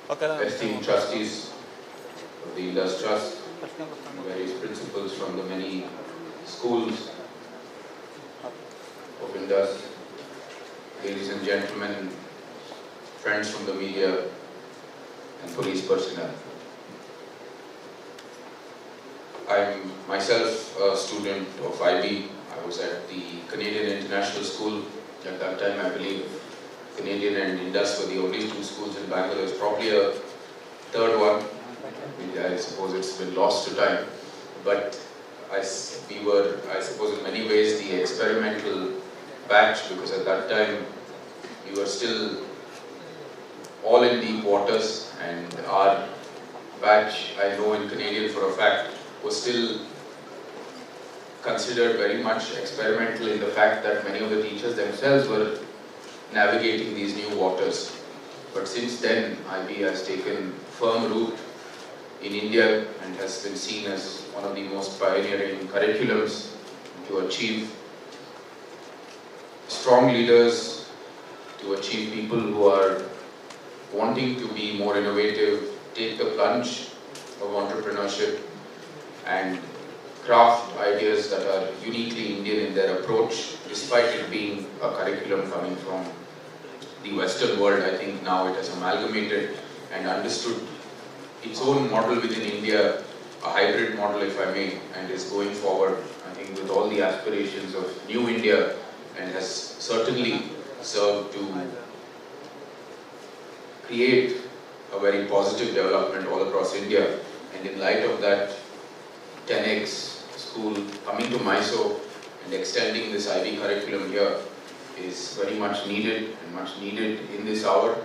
esteemed trustees of the Indus Trust, various principals from the many schools of Indus, ladies and gentlemen, friends from the media and police personnel. I'm myself a student of IB. I was at the Canadian International School. At that time, I believe Canadian and Indus were the only two schools in Bangalore. There's probably a third one. I suppose it's been lost to time. But we were, I suppose, in many ways the experimental batch, because at that time we were still all in deep waters, and our batch, I know in Canadian for a fact, was still considered very much experimental in the fact that many of the teachers themselves were navigating these new waters. But since then, IB has taken firm root in India and has been seen as one of the most pioneering curriculums to achieve strong leaders, to achieve people who are wanting to be more innovative, take the plunge of entrepreneurship and craft ideas that are uniquely Indian in their approach, despite it being a curriculum coming from the Western world. I think now it has amalgamated and understood its own model within India, a hybrid model if I may, and is going forward, I think, with all the aspirations of New India, and has certainly served to create a very positive development all across India. And in light of that, 10X school coming to Mysore and extending this IB curriculum here is very much needed, and much needed in this hour,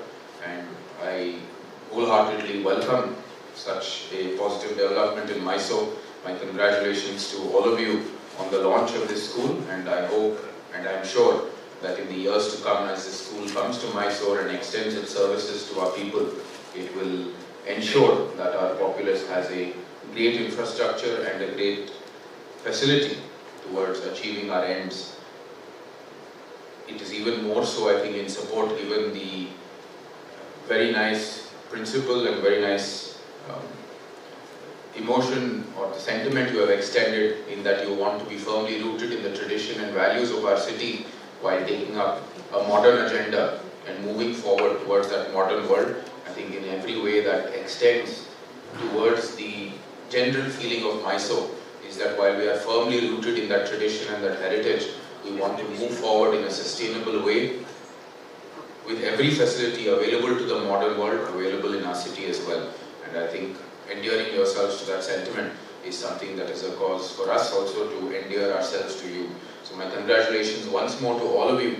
and I wholeheartedly welcome such a positive development in Mysore. My congratulations to all of you on the launch of this school, and I hope and I am sure that in the years to come, as this school comes to Mysore and extends its services to our people, it will ensure that our populace has a great infrastructure and a great facility towards achieving our ends. It is even more so, I think, in support given the very nice principle and very nice emotion or the sentiment you have extended, in that you want to be firmly rooted in the tradition and values of our city while taking up a modern agenda and moving forward towards that modern world. I think in every way that extends towards the general feeling of Mysore is that while we are firmly rooted in that tradition and that heritage, we want to move forward in a sustainable way with every facility available to the modern world available in our city as well. And I think endearing yourselves to that sentiment is something that is a cause for us also to endear ourselves to you. So my congratulations once more to all of you.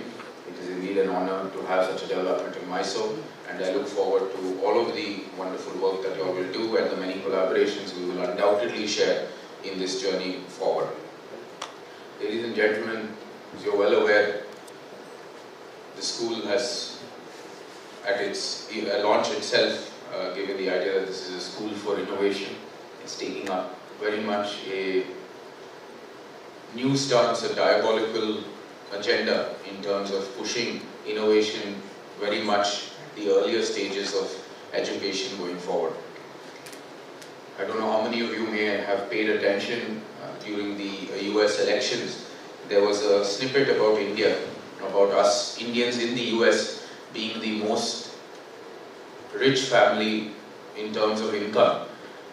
It is indeed an honor to have such a development in Mysore, and I look forward to all of the wonderful work that you all will do and the many collaborations we will undoubtedly share in this journey forward. Ladies and gentlemen, as you're well aware, the school has, at its launch itself, given the idea that this is a school for innovation. It's taking up very much a new stance, a diabolical agenda in terms of pushing innovation very much the earlier stages of education going forward. I don't know how many of you may have paid attention during the US elections. There was a snippet about India, about us Indians in the US being the most rich family in terms of income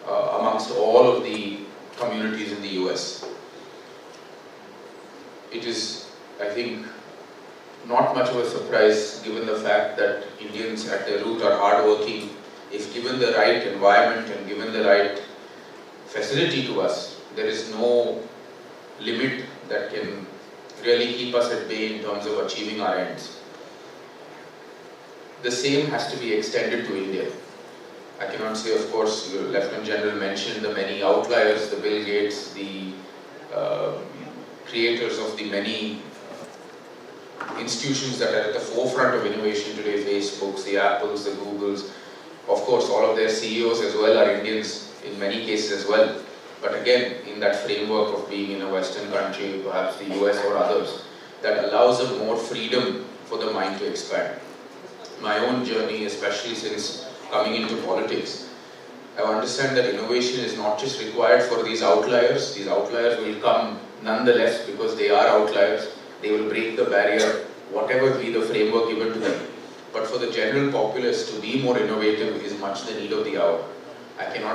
amongst all of the communities in the US. It is, I think, not much of a surprise given the fact that Indians at their root are hardworking. If given the right environment and given the right facility to us, there is no limit that can really keep us at bay in terms of achieving our ends. The same has to be extended to India. I cannot say, of course, the Lieutenant General mentioned the many outliers, the Bill Gates, the creators of the many institutions that are at the forefront of innovation today, Facebooks, the Apples, the Googles. Of course, all of their CEOs as well are Indians in many cases as well. But again, in that framework of being in a Western country, perhaps the US or others, that allows a more freedom for the mind to expand. My own journey, especially since coming into politics, I understand that innovation is not just required for these outliers. These outliers will come nonetheless because they are outliers. They will break the barrier, whatever be the framework given to them. But for the general populace to be more innovative is much the need of the hour. I cannot